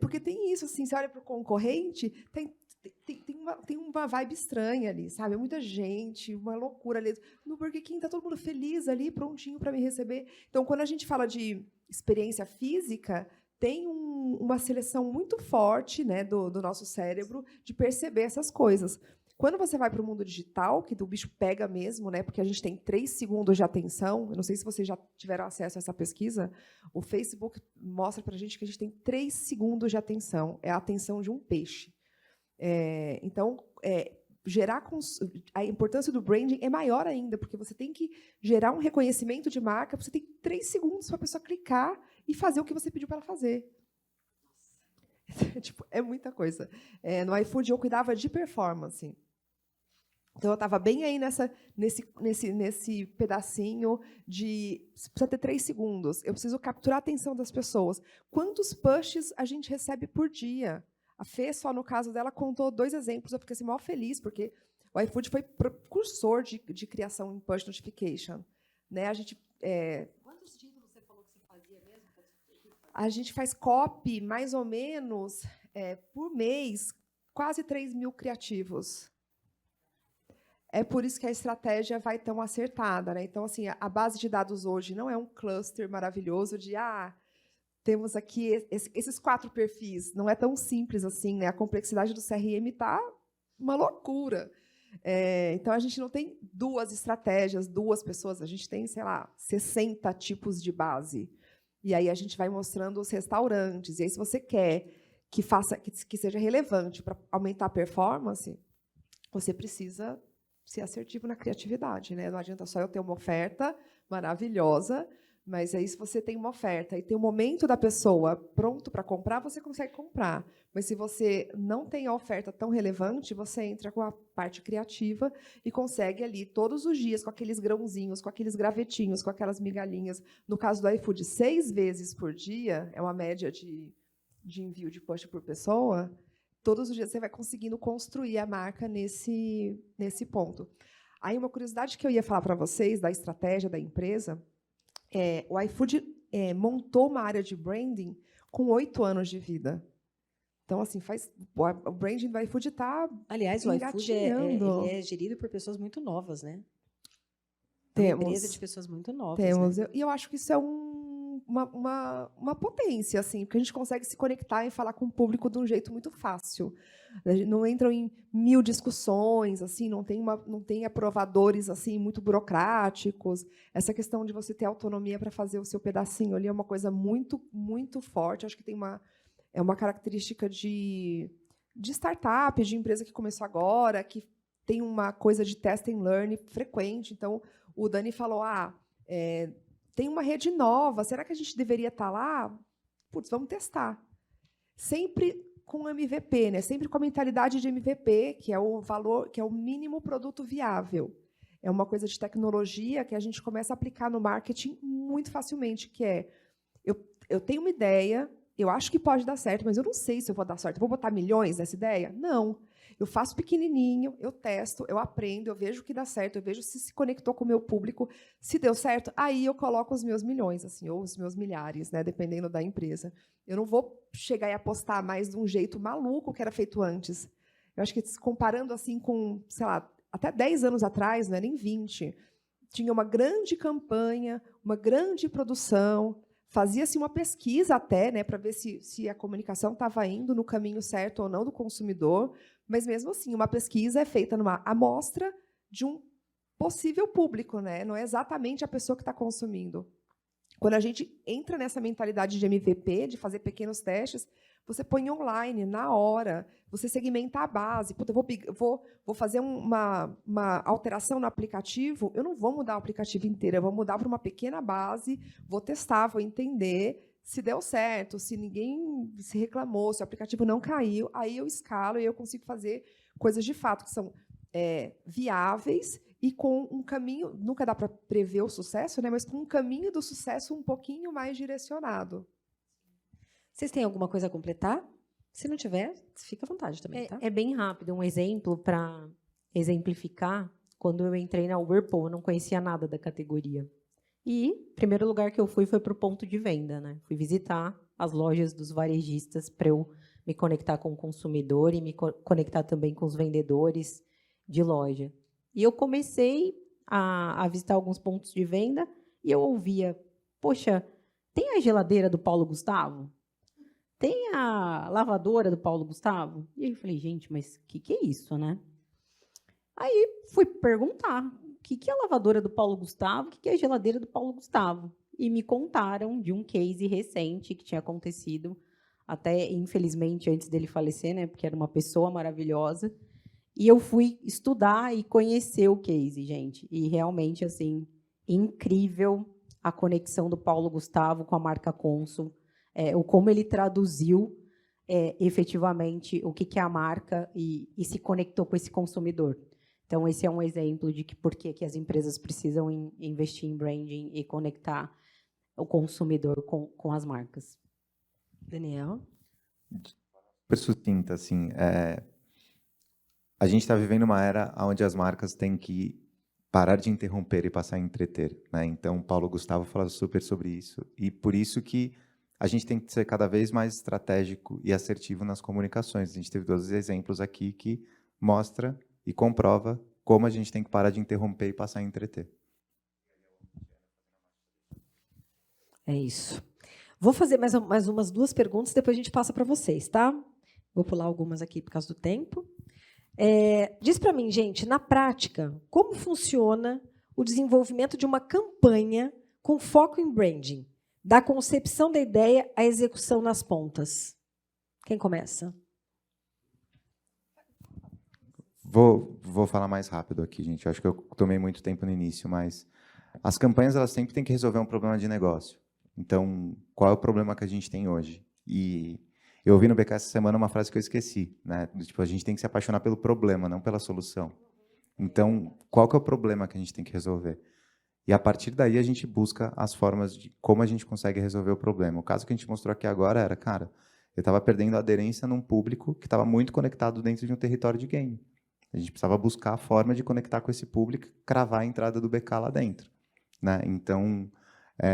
Porque tem isso, assim, você olha para o concorrente, tem uma vibe estranha ali, sabe? Muita gente, uma loucura ali. No Burger King está todo mundo feliz ali, prontinho para me receber. Então, quando a gente fala de experiência física, tem uma seleção muito forte, né, do nosso cérebro de perceber essas coisas. Quando você vai para o mundo digital, que o bicho pega mesmo, né, porque a gente tem 3 segundos de atenção, eu não sei se vocês já tiveram acesso a essa pesquisa, o Facebook mostra para a gente que a gente tem 3 segundos de atenção, é a atenção de um peixe. Então, a importância do branding é maior ainda, porque você tem que gerar um reconhecimento de marca, você tem 3 segundos para a pessoa clicar e fazer o que você pediu para ela fazer. Tipo, é muita coisa. No iFood, eu cuidava de performance. Então, eu estava bem aí nesse pedacinho de... Precisa ter 3 segundos. Eu preciso capturar a atenção das pessoas. Quantos pushes a gente recebe por dia? A Fê, só no caso dela, contou 2 exemplos. Eu fiquei assim, maior feliz, porque o iFood foi precursor de criação em push notification. Né? Quantos títulos você falou que você fazia mesmo? A gente faz copy, mais ou menos, por mês, quase 3 mil criativos. É por isso que a estratégia vai tão acertada, né? Então, assim, a base de dados hoje não é um cluster maravilhoso de temos aqui esses 4 perfis. Não é tão simples assim, né? A complexidade do CRM está uma loucura. Então, a gente não tem 2 estratégias, 2 pessoas. A gente tem, sei lá, 60 tipos de base. E aí a gente vai mostrando os restaurantes. E aí, se você quer que seja relevante para aumentar a performance, você precisa ser assertivo na criatividade, né? Não adianta só eu ter uma oferta maravilhosa, mas aí se você tem uma oferta e tem o momento da pessoa pronto para comprar, você consegue comprar. Mas se você não tem a oferta tão relevante, você entra com a parte criativa e consegue ali todos os dias com aqueles grãozinhos, com aqueles gravetinhos, com aquelas migalhinhas. No caso do iFood, 6 vezes por dia, é uma média de envio de push por pessoa. Todos os dias você vai conseguindo construir a marca nesse ponto. Aí, uma curiosidade que eu ia falar para vocês da estratégia da empresa, o iFood montou uma área de branding com 8 anos de vida. Então, assim, o branding do iFood está Aliás, o iFood engatinhando. ele é gerido por pessoas muito novas, né? Temos. Uma empresa de pessoas muito novas. Temos. Né? E eu acho que isso é uma potência, assim, porque a gente consegue se conectar e falar com o público de um jeito muito fácil. Não entram em 1000 discussões, assim, não tem aprovadores assim muito burocráticos. Essa questão de você ter autonomia para fazer o seu pedacinho ali é uma coisa muito, muito forte. Acho que é uma característica de startup, de empresa que começou agora, que tem uma coisa de test and learn frequente. Então, o Dani falou, tem uma rede nova, será que a gente deveria estar lá? Putz, vamos testar. Sempre com MVP, né? Sempre com a mentalidade de MVP, que é o valor, que é o mínimo produto viável. É uma coisa de tecnologia que a gente começa a aplicar no marketing muito facilmente, que é, eu tenho uma ideia, eu acho que pode dar certo, mas eu não sei se eu vou dar certo. Eu vou botar milhões nessa ideia? Não. Eu faço pequenininho, eu testo, eu aprendo, eu vejo o que dá certo, eu vejo se conectou com o meu público. Se deu certo, aí eu coloco os meus milhões, assim, ou os meus milhares, né, dependendo da empresa. Eu não vou chegar e apostar mais de um jeito maluco que era feito antes. Eu acho que, comparando assim com, sei lá, até 10 anos atrás, não é nem 20, tinha uma grande campanha, uma grande produção, fazia-se uma pesquisa até, né, para ver se a comunicação estava indo no caminho certo ou não do consumidor, mas, mesmo assim, uma pesquisa é feita numa amostra de um possível público, né? Não é exatamente a pessoa que está consumindo. Quando a gente entra nessa mentalidade de MVP, de fazer pequenos testes, você põe online, na hora, você segmenta a base. Puta, eu vou fazer uma alteração no aplicativo, eu não vou mudar o aplicativo inteiro, eu vou mudar para uma pequena base, vou testar, vou entender se deu certo, se ninguém se reclamou, se o aplicativo não caiu, aí eu escalo e eu consigo fazer coisas de fato que são viáveis e com um caminho, nunca dá para prever o sucesso, né, mas com um caminho do sucesso um pouquinho mais direcionado. Vocês têm alguma coisa a completar? Se não tiver, fica à vontade também. Tá? É bem rápido, um exemplo para exemplificar. Quando eu entrei na Whirlpool, eu não conhecia nada da categoria. E o primeiro lugar que eu fui foi para o ponto de venda. Né? Fui visitar as lojas dos varejistas para eu me conectar com o consumidor e me conectar também com os vendedores de loja. E eu comecei a visitar alguns pontos de venda e eu ouvia, poxa, tem a geladeira do Paulo Gustavo? Tem a lavadora do Paulo Gustavo? E aí eu falei, gente, mas o que é isso, né? Aí fui perguntar, o que é a lavadora do Paulo Gustavo? O que é a geladeira do Paulo Gustavo? E me contaram de um case recente que tinha acontecido, até, infelizmente, antes dele falecer, né? Porque era uma pessoa maravilhosa. E eu fui estudar e conhecer o case, gente. E realmente, assim, incrível a conexão do Paulo Gustavo com a marca Consul, o como ele traduziu efetivamente o que é a marca e se conectou com esse consumidor. Então, esse é um exemplo de por que as empresas precisam investir em branding e conectar o consumidor com as marcas. Daniel? Super sucinta, assim. A gente está vivendo uma era onde as marcas têm que parar de interromper e passar a entreter. Né? Então, Paulo Gustavo fala super sobre isso. E por isso que a gente tem que ser cada vez mais estratégico e assertivo nas comunicações. A gente teve 2 exemplos aqui que mostra e comprova como a gente tem que parar de interromper e passar a entreter. É isso. Vou fazer mais umas 2 perguntas, depois a gente passa para vocês, tá? Vou pular algumas aqui por causa do tempo. Diz para mim, gente, na prática, como funciona o desenvolvimento de uma campanha com foco em branding, da concepção da ideia à execução nas pontas? Quem começa? Vou falar mais rápido aqui, gente. Eu acho que eu tomei muito tempo no início, mas as campanhas elas sempre têm que resolver um problema de negócio. Então, qual é o problema que a gente tem hoje? E eu ouvi no BK essa semana uma frase que eu esqueci, né? Tipo, a gente tem que se apaixonar pelo problema, não pela solução. Então, qual que é o problema que a gente tem que resolver? E a partir daí a gente busca as formas de como a gente consegue resolver o problema. O caso que a gente mostrou aqui agora era, cara, eu estava perdendo a aderência num público que estava muito conectado dentro de um território de game. A gente precisava buscar a forma de conectar com esse público e cravar a entrada do BK lá dentro. Né? Então,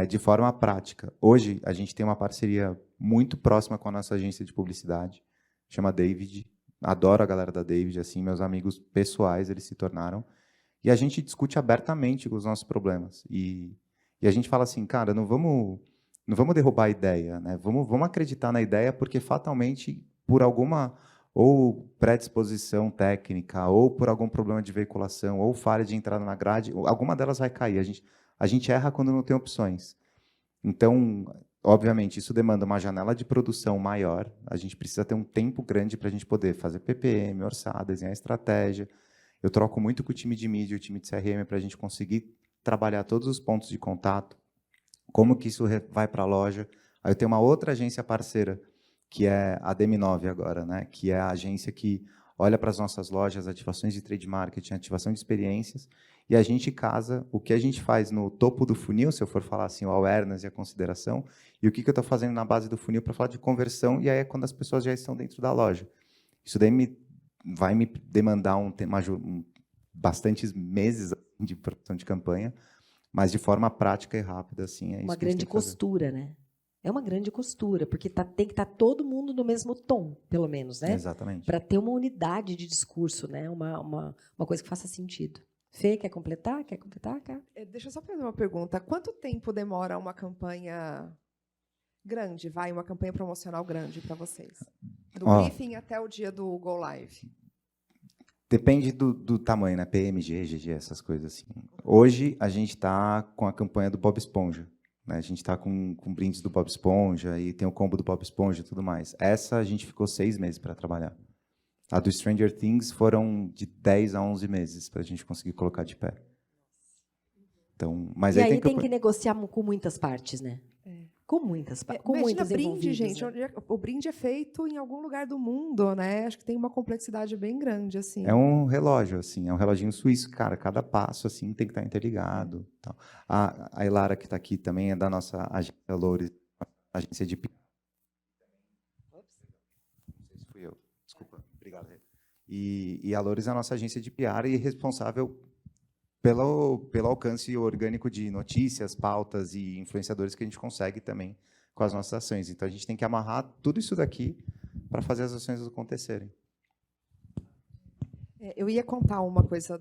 de forma prática. Hoje, a gente tem uma parceria muito próxima com a nossa agência de publicidade, chama David. Adoro a galera da David, assim, meus amigos pessoais, eles se tornaram. E a gente discute abertamente os nossos problemas. E a gente fala assim, cara, não vamos derrubar a ideia, né? Vamos acreditar na ideia, porque fatalmente, por alguma ou predisposição técnica, ou por algum problema de veiculação, ou falha de entrada na grade, alguma delas vai cair. A gente erra quando não tem opções. Então, obviamente, isso demanda uma janela de produção maior. A gente precisa ter um tempo grande para a gente poder fazer PPM, orçar, desenhar estratégia. Eu troco muito com o time de mídia e o time de CRM para a gente conseguir trabalhar todos os pontos de contato, como que isso vai para a loja. Aí eu tenho uma outra agência parceira, que é a DM9 agora, né? Que é a agência que olha para as nossas lojas, ativações de trade marketing, ativação de experiências, e a gente casa o que a gente faz no topo do funil, se eu for falar assim, o awareness e a consideração, e o que eu estou fazendo na base do funil para falar de conversão, e aí é quando as pessoas já estão dentro da loja. Isso daí vai me demandar bastantes meses de produção de campanha, mas de forma prática e rápida, assim, é isso. Uma que a gente grande tem que fazer. costura, né? É uma grande costura, porque tem que estar todo mundo no mesmo tom, pelo menos, né? Exatamente. Para ter uma unidade de discurso, né? Uma coisa que faça sentido. Fê, quer completar? Quer completar, cara? Deixa eu só fazer uma pergunta. Quanto tempo demora uma campanha grande, uma campanha promocional grande para vocês? Do briefing até o dia do Go Live. Depende do tamanho, né? PMG, GG, essas coisas assim. Hoje, a gente está com a campanha do Bob Esponja. Né? A gente está com brindes do Bob Esponja e tem o combo do Bob Esponja e tudo mais. Essa a gente ficou 6 meses para trabalhar. A do Stranger Things foram de 10 a 11 meses para a gente conseguir colocar de pé. Então, mas e aí tem que negociar com muitas partes, né? Com muitas partes. Com muitos brinde, gente. Né? O brinde é feito em algum lugar do mundo, né? Acho que tem uma complexidade bem grande, assim. É um relógio, assim, é um reloginho suíço, cara. Cada passo, assim, tem que estar interligado. Tal. A Elara, que está aqui, também é da nossa agência Loures, agência de... Não sei se fui eu. Desculpa. Obrigado. E a Loures é a nossa agência de PR e responsável pelo alcance orgânico de notícias, pautas e influenciadores que a gente consegue também com as nossas ações. Então, a gente tem que amarrar tudo isso daqui para fazer as ações acontecerem. Eu ia contar uma coisa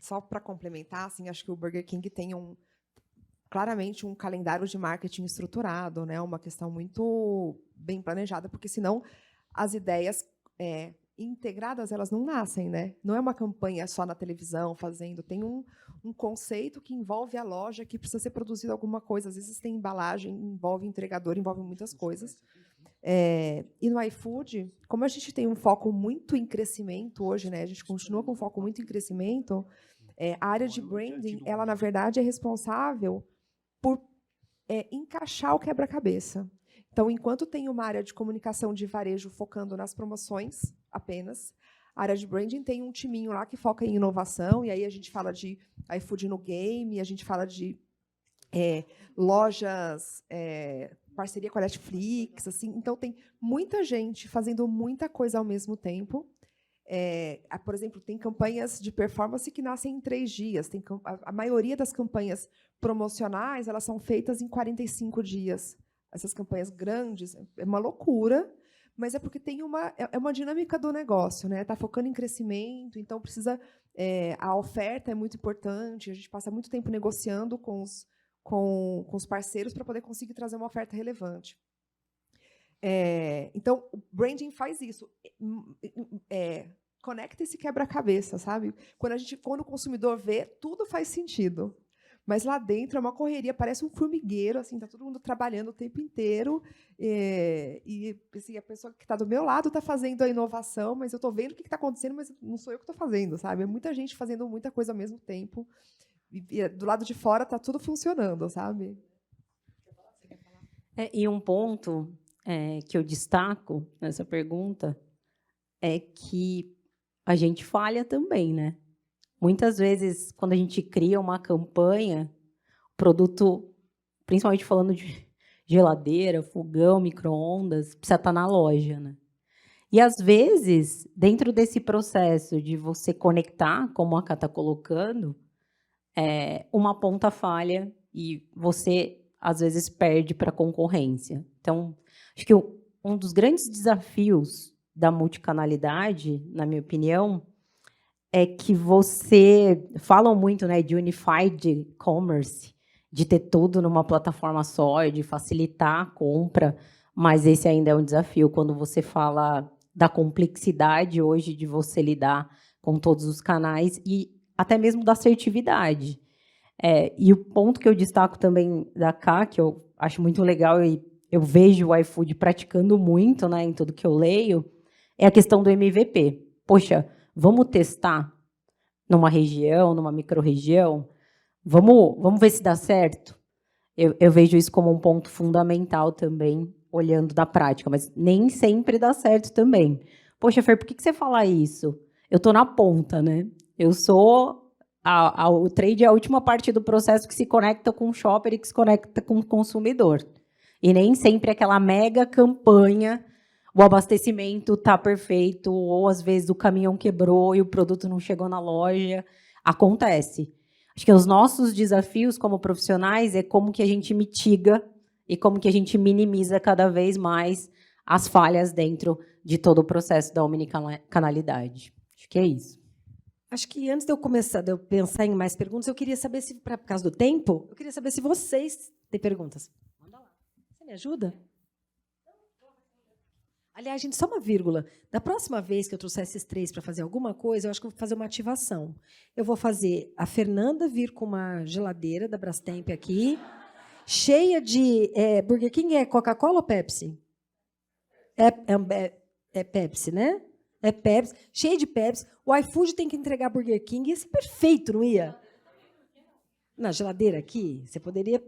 só para complementar, assim, acho que o Burger King tem claramente um calendário de marketing estruturado, né? Uma questão muito bem planejada, porque senão as ideias integradas, elas não nascem, né? Não é uma campanha só na televisão fazendo, tem um conceito que envolve a loja, que precisa ser produzido alguma coisa, às vezes tem embalagem, envolve entregador, envolve muitas coisas. E no iFood, como a gente tem um foco muito em crescimento hoje, né? A gente continua com um foco muito em crescimento, a área de branding, ela, na verdade, é responsável por encaixar o quebra-cabeça. Então, enquanto tem uma área de comunicação de varejo focando nas promoções apenas, a área de branding tem um timinho lá que foca em inovação, e aí a gente fala de iFood no game, a gente fala de lojas, parceria com a Netflix, assim. Então, tem muita gente fazendo muita coisa ao mesmo tempo. Por exemplo, tem campanhas de performance que nascem em 3 dias. A maioria das campanhas promocionais, elas são feitas em 45 dias. Essas campanhas grandes, é uma loucura, mas é porque tem uma dinâmica do negócio, né? Está focando em crescimento, então precisa... a oferta é muito importante, a gente passa muito tempo negociando com os parceiros para poder conseguir trazer uma oferta relevante. Então, o branding faz isso. Conecta esse quebra-cabeça, sabe? Quando o consumidor vê, tudo faz sentido. Mas lá dentro é uma correria, parece um formigueiro, assim, tá todo mundo trabalhando o tempo inteiro, e assim, a pessoa que está do meu lado está fazendo a inovação, mas eu estou vendo o que está acontecendo, mas não sou eu que estou fazendo, sabe? É muita gente fazendo muita coisa ao mesmo tempo, e do lado de fora está tudo funcionando, sabe? E um ponto que eu destaco nessa pergunta é que a gente falha também, né? Muitas vezes, quando a gente cria uma campanha, o produto, principalmente falando de geladeira, fogão, micro-ondas, precisa estar na loja, né? E, às vezes, dentro desse processo de você conectar, como a Cá está colocando, uma ponta falha e você, às vezes, perde para a concorrência. Então, acho que um dos grandes desafios da multicanalidade, na minha opinião, é que falam muito, né, de unified commerce, de ter tudo numa plataforma só, de facilitar a compra, mas esse ainda é um desafio quando você fala da complexidade hoje de você lidar com todos os canais e até mesmo da assertividade. E o ponto que eu destaco também da Cá, que eu acho muito legal e eu vejo o iFood praticando muito, né, em tudo que eu leio, é a questão do MVP. Poxa, vamos testar numa região, numa micro-região? Vamos ver se dá certo? Eu vejo isso como um ponto fundamental também, olhando da prática, mas nem sempre dá certo também. Poxa, Fer, por que você fala isso? Eu estou na ponta, né? Eu sou... O trade é a última parte do processo que se conecta com o shopper e que se conecta com o consumidor. E nem sempre aquela mega campanha, o abastecimento está perfeito, ou às vezes o caminhão quebrou e o produto não chegou na loja. Acontece. Acho que os nossos desafios como profissionais é como que a gente mitiga e como que a gente minimiza cada vez mais as falhas dentro de todo o processo da omnicanalidade. Acho que é isso. Acho que antes de eu pensar em mais perguntas, eu queria saber se, por causa do tempo, eu queria saber se vocês têm perguntas. Manda lá. Você me ajuda? Aliás, gente, só uma vírgula. Da próxima vez que eu trouxer esses 3 para fazer alguma coisa, eu acho que eu vou fazer uma ativação. Eu vou fazer a Fernanda vir com uma geladeira da Brastemp aqui, cheia de... Burger King é Coca-Cola ou Pepsi? É Pepsi, né? É Pepsi, cheia de Pepsi. O iFood tem que entregar Burger King. Ia ser perfeito, não ia? Na geladeira aqui, você poderia...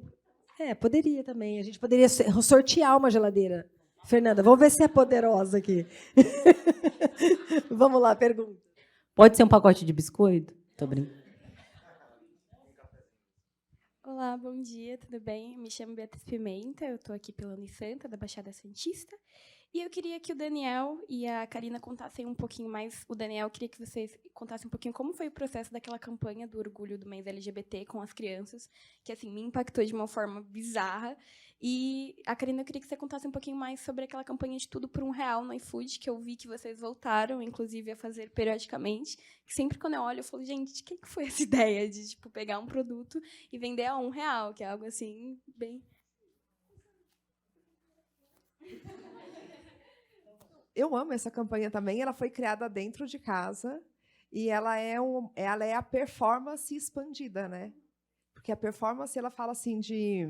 poderia também. A gente poderia sortear uma geladeira. Fernanda, vamos ver se é poderosa aqui. Vamos lá, pergunta. Pode ser um pacote de biscoito? Tô brincando. Olá, bom dia, tudo bem? Me chamo Beatriz Pimenta, eu estou aqui pela Unisanta, da Baixada Santista. E eu queria que o Daniel e a Karina contassem um pouquinho mais. O Daniel, eu queria que vocês contassem um pouquinho como foi o processo daquela campanha do orgulho do mês LGBT com as crianças, que assim me impactou de uma forma bizarra. E a Karina, eu queria que você contasse um pouquinho mais sobre aquela campanha de tudo por R$1 no iFood, que eu vi que vocês voltaram, inclusive, a fazer periodicamente. Que sempre quando eu olho, eu falo, gente, de quem que foi essa ideia de pegar um produto e vender a R$1, que é algo assim bem... Eu amo essa campanha também. Ela foi criada dentro de casa e ela é a performance expandida, né? Porque a performance, ela fala assim de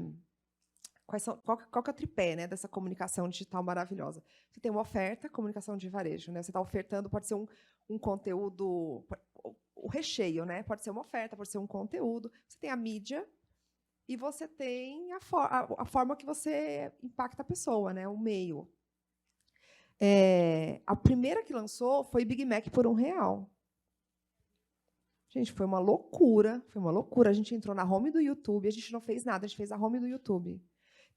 qual que é o tripé, né, dessa comunicação digital maravilhosa. Você tem uma oferta, comunicação de varejo, né? Você está ofertando, pode ser um conteúdo, o recheio, né? Pode ser uma oferta, pode ser um conteúdo. Você tem a mídia e você tem a forma que você impacta a pessoa, né? O meio. A primeira que lançou foi Big Mac por R$1. Gente, foi uma loucura. Foi uma loucura. A gente entrou na home do YouTube, a gente não fez nada, a gente fez a home do YouTube.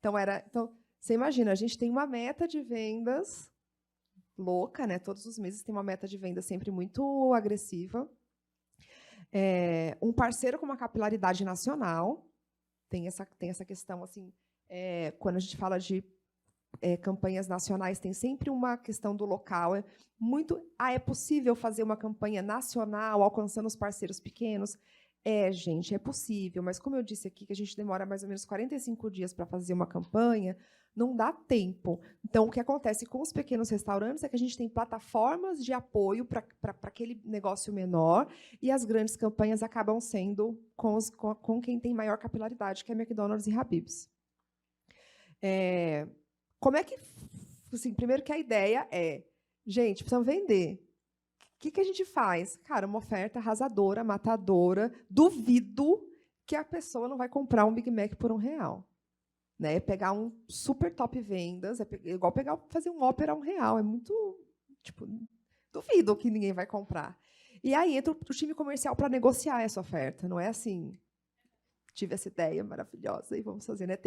Então, você imagina, a gente tem uma meta de vendas louca, né? Todos os meses tem uma meta de vendas sempre muito agressiva. Um parceiro com uma capilaridade nacional. Tem essa questão, assim, quando a gente fala de campanhas nacionais, tem sempre uma questão do local. É possível fazer uma campanha nacional alcançando os parceiros pequenos? Gente, é possível, mas como eu disse aqui, que a gente demora mais ou menos 45 dias para fazer uma campanha, não dá tempo. Então, o que acontece com os pequenos restaurantes é que a gente tem plataformas de apoio para aquele negócio menor e as grandes campanhas acabam sendo com quem tem maior capilaridade, que é McDonald's e Habib's. Como é que... Assim, primeiro que a ideia gente, precisamos vender. O que a gente faz? Cara, uma oferta arrasadora, matadora. Duvido que a pessoa não vai comprar um Big Mac por R$1. Né? Pegar um super top vendas, igual fazer um Opera R$1. É muito... Tipo, duvido que ninguém vai comprar. E aí entra o time comercial para negociar essa oferta. Não é assim... Tive essa ideia maravilhosa e vamos fazer, né?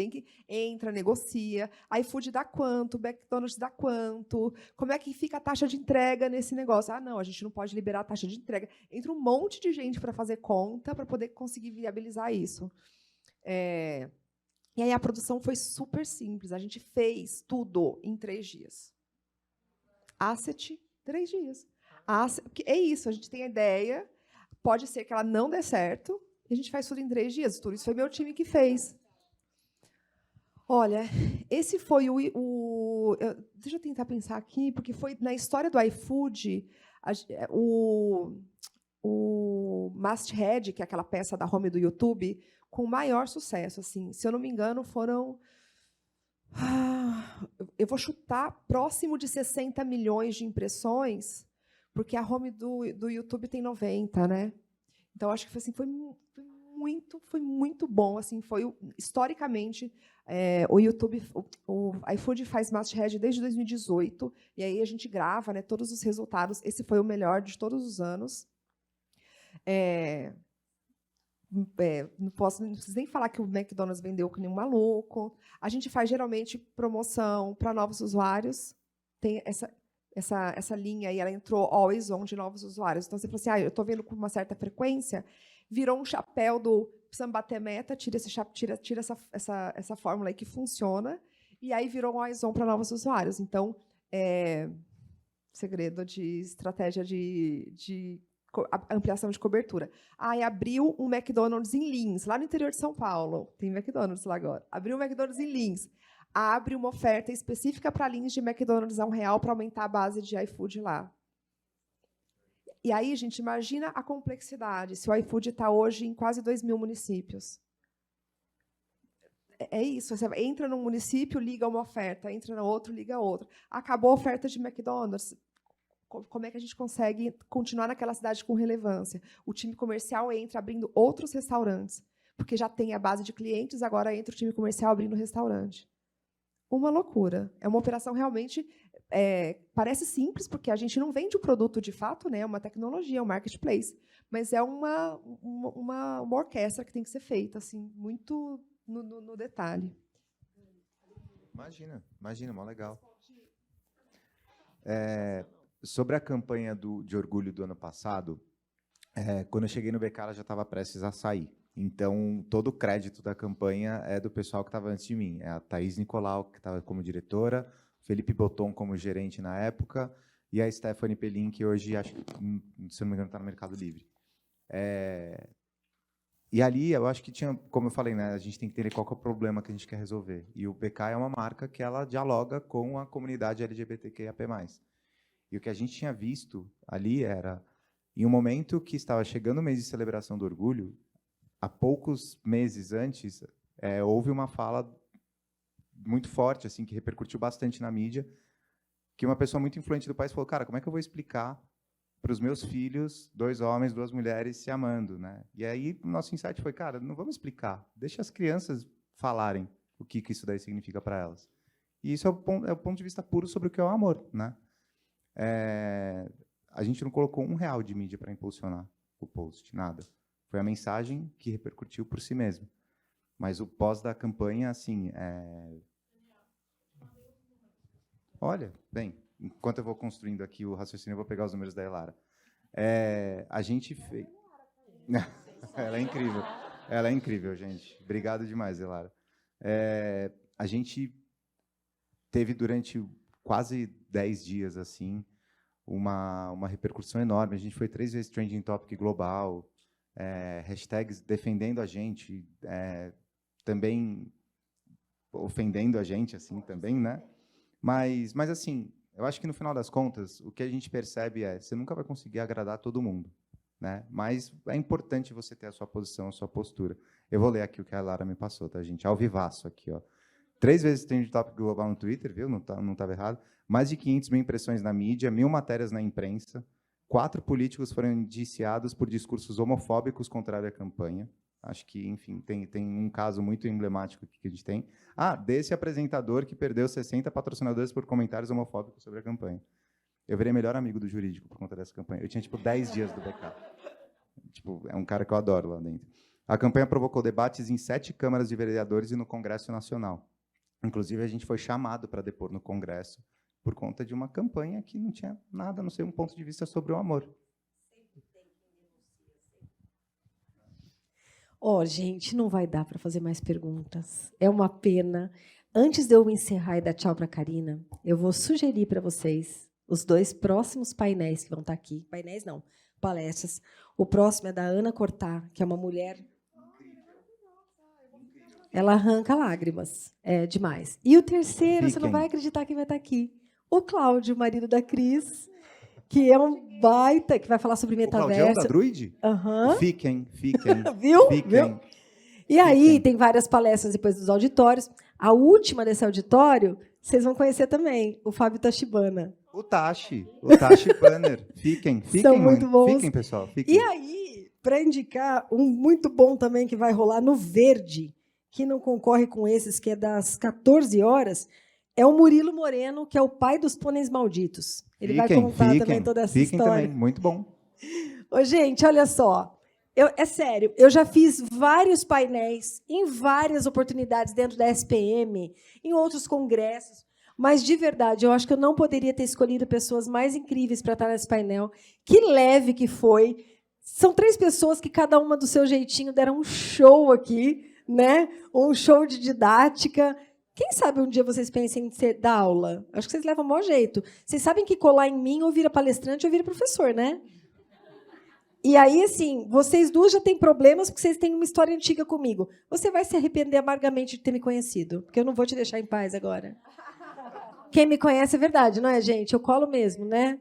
Entra, negocia. iFood dá quanto? McDonald's dá quanto? Como é que fica a taxa de entrega nesse negócio? Não, a gente não pode liberar a taxa de entrega. Entra um monte de gente para fazer conta para poder conseguir viabilizar isso. E aí a produção foi super simples. A gente fez tudo em 3 dias. Asset, 3 dias. É isso, a gente tem a ideia, pode ser que ela não dê certo, e a gente faz tudo em 3 dias. Tudo isso foi meu time que fez. Olha, esse foi deixa eu tentar pensar aqui, porque foi na história do iFood, o Masthead, que é aquela peça da home do YouTube, com o maior sucesso. Assim, se eu não me engano, foram... eu vou chutar próximo de 60 milhões de impressões, porque a home do YouTube tem 90, né? Então, acho que foi muito bom. Assim, historicamente, o YouTube, o iFood faz Masthead desde 2018, e aí a gente grava, né, todos os resultados. Esse foi o melhor de todos os anos. Não preciso nem falar que o McDonald's vendeu que nem um maluco. A gente faz, geralmente, promoção para novos usuários. Tem essa linha aí, ela entrou always on de novos usuários. Então, você fala assim, eu estou vendo com uma certa frequência, virou um chapéu do precisamos bater meta, tira essa fórmula aí que funciona, e aí virou um always on para novos usuários. Então, segredo de estratégia de ampliação de cobertura. E abriu um McDonald's em Lins, lá no interior de São Paulo. Tem McDonald's lá agora. Abriu um McDonald's em Lins. Abre uma oferta específica para Lins de McDonald's a R$1 para aumentar a base de iFood lá. E aí, gente, imagina a complexidade. Se o iFood está hoje em quase 2.000 municípios. É isso. Você entra num município, liga uma oferta. Entra no outro, liga outra. Acabou a oferta de McDonald's. Como é que a gente consegue continuar naquela cidade com relevância? O time comercial entra abrindo outros restaurantes, porque já tem a base de clientes, agora entra o time comercial abrindo restaurante. Uma loucura. É uma operação realmente... parece simples, porque a gente não vende o produto de fato, né? É uma tecnologia, é um marketplace, mas é uma orquestra que tem que ser feita, assim, muito no detalhe. Imagina, mó legal. Sobre a campanha de orgulho do ano passado, quando eu cheguei no BK, ela já estava prestes a sair. Então, todo o crédito da campanha é do pessoal que estava antes de mim. É a Thaís Nicolau, que estava como diretora, Felipe Botton como gerente na época, e a Stephanie Pelin, que hoje, acho que, se não me engano, está no Mercado Livre. E ali, eu acho que tinha, como eu falei, né, a gente tem que entender qual que é o problema que a gente quer resolver. E o BK é uma marca que ela dialoga com a comunidade LGBTQIAP+. E o que a gente tinha visto ali era, em um momento que estava chegando o mês de celebração do orgulho, há poucos meses antes, houve uma fala muito forte, assim, que repercutiu bastante na mídia, que uma pessoa muito influente do país falou, cara, como é que eu vou explicar para os meus filhos, 2 homens, 2 mulheres se amando, né? E aí, o nosso insight foi, cara, não vamos explicar, deixa as crianças falarem o que isso daí significa para elas. E isso é o ponto de vista puro sobre o que é o amor, né? A gente não colocou R$1 de mídia para impulsionar o post, nada. Foi a mensagem que repercutiu por si mesmo. Mas o pós da campanha, assim, Olha, bem, enquanto eu vou construindo aqui o raciocínio, eu vou pegar os números da Elara. A gente fez... Ela é incrível, gente. Obrigado demais, Elara. A gente teve, durante quase 10 dias, assim, uma repercussão enorme. A gente foi 3 vezes trending topic global, hashtags defendendo a gente, também ofendendo a gente, assim, também, né? Mas, assim, eu acho que, no final das contas, o que a gente percebe você nunca vai conseguir agradar todo mundo, né? Mas é importante você ter a sua posição, a sua postura. Eu vou ler aqui o que a Lara me passou, tá, gente? Ao vivaço aqui, ó. 3 vezes trending topic global no Twitter, viu? Não estava errado. Mais de 500 mil impressões na mídia, 1.000 matérias na imprensa. 4 políticos foram indiciados por discursos homofóbicos contrários à campanha. Acho que, enfim, tem um caso muito emblemático aqui que a gente tem. Desse apresentador que perdeu 60 patrocinadores por comentários homofóbicos sobre a campanha. Eu virei melhor amigo do jurídico por conta dessa campanha. Eu tinha, 10 dias do BK. É um cara que eu adoro lá dentro. A campanha provocou debates em 7 câmaras de vereadores e no Congresso Nacional. Inclusive, a gente foi chamado para depor no Congresso por conta de uma campanha que não tinha nada, a não ser um ponto de vista sobre o amor. Gente, não vai dar para fazer mais perguntas. É uma pena. Antes de eu encerrar e dar tchau para a Karina, eu vou sugerir para vocês os 2 próximos painéis que vão estar aqui. Painéis não, palestras. O próximo é da Ana Cortá, que é uma mulher... Ela arranca lágrimas. É demais. E o terceiro, você não vai acreditar quem vai estar aqui. O Cláudio, marido da Cris, que é um baita, que vai falar sobre metaverso. O Claudião da Druid? Aham. Fiquem. Viu? Fiquem. Viu? E aí, tem várias palestras depois dos auditórios. A última desse auditório, vocês vão conhecer também, o Fábio Tachibana. O Tashi Banner. Fiquem. São muito bons. Fiquem, pessoal. Fiquem. E aí, para indicar um muito bom também que vai rolar no Verde, que não concorre com esses, que é das 14 horas, é o Murilo Moreno, que é o pai dos pôneis malditos. Ele vai contar também toda essa história. Também. Muito bom. Gente, olha só. É sério, eu já fiz vários painéis em várias oportunidades dentro da SPM, em outros congressos, mas, de verdade, eu acho que eu não poderia ter escolhido pessoas mais incríveis para estar nesse painel. Que leve que foi. São 3 pessoas que, cada uma do seu jeitinho, deram um show aqui, um show de didática. Quem sabe um dia vocês pensem em dar aula? Acho que vocês levam o maior jeito. Vocês sabem que colar em mim ou vira palestrante ou vira professor, né? E aí, assim, vocês 2 já têm problemas porque vocês têm uma história antiga comigo. Você vai se arrepender amargamente de ter me conhecido, porque eu não vou te deixar em paz agora. Quem me conhece é verdade, não é, gente? Eu colo mesmo, né?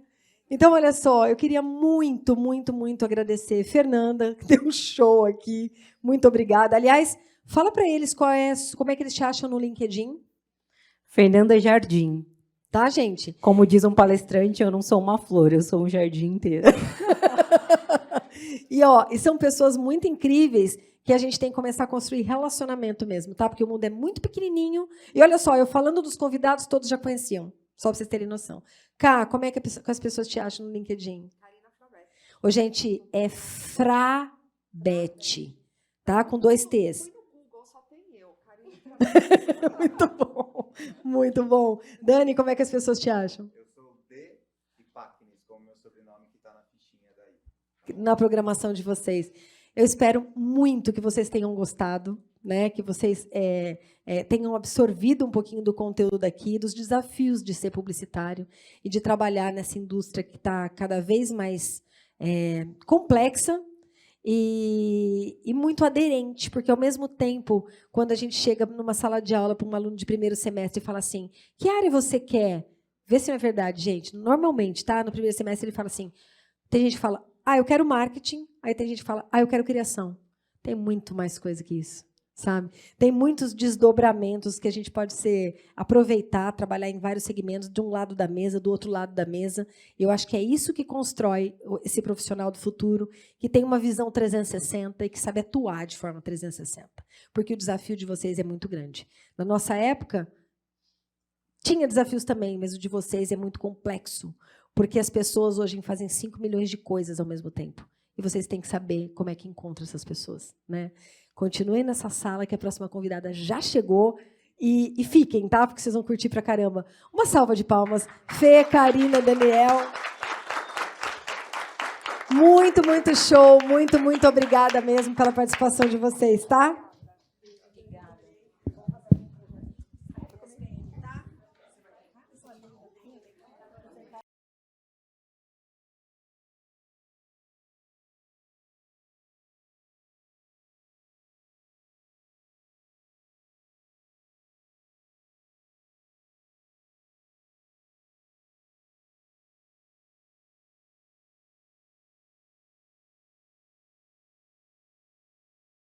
Então, olha só, eu queria muito, muito, muito agradecer Fernanda, que deu um show aqui. Muito obrigada. Aliás, fala para eles como é que eles te acham no LinkedIn. Fernanda Jardim. Tá, gente? Como diz um palestrante, eu não sou uma flor, eu sou um jardim inteiro. E são pessoas muito incríveis que a gente tem que começar a construir relacionamento mesmo, tá? Porque o mundo é muito pequenininho. E olha só, eu falando dos convidados, todos já conheciam, só para vocês terem noção. Cá, como é que as pessoas te acham no LinkedIn? Karina Frabete. Gente, é Frabete, tá? Com 2 T's. No Google só tem eu, Karina. Muito bom, muito bom. Dani, como é que as pessoas te acham? Eu sou D e Pacnes, como meu sobrenome que está na fichinha daí. Na programação de vocês. Eu espero muito que vocês tenham gostado, que vocês tenham absorvido um pouquinho do conteúdo daqui, dos desafios de ser publicitário e de trabalhar nessa indústria que está cada vez mais complexa e muito aderente, porque, ao mesmo tempo, quando a gente chega numa sala de aula para um aluno de primeiro semestre e fala assim, que área você quer? Vê se não é verdade, gente. Normalmente, no primeiro semestre, ele fala assim, tem gente que fala, eu quero marketing. Aí tem gente que fala, eu quero criação. Tem muito mais coisa que isso, sabe? Tem muitos desdobramentos que a gente pode aproveitar, trabalhar em vários segmentos, de um lado da mesa, do outro lado da mesa. Eu acho que é isso que constrói esse profissional do futuro, que tem uma visão 360 e que sabe atuar de forma 360. Porque o desafio de vocês é muito grande. Na nossa época, tinha desafios também, mas o de vocês é muito complexo. Porque as pessoas hoje fazem 5 milhões de coisas ao mesmo tempo. E vocês têm que saber como é que encontra essas pessoas, né? Continuem nessa sala, que a próxima convidada já chegou. E fiquem, tá? Porque vocês vão curtir pra caramba. Uma salva de palmas. Fê, Karina, Daniel. Muito, muito show. Muito, muito obrigada mesmo pela participação de vocês, tá?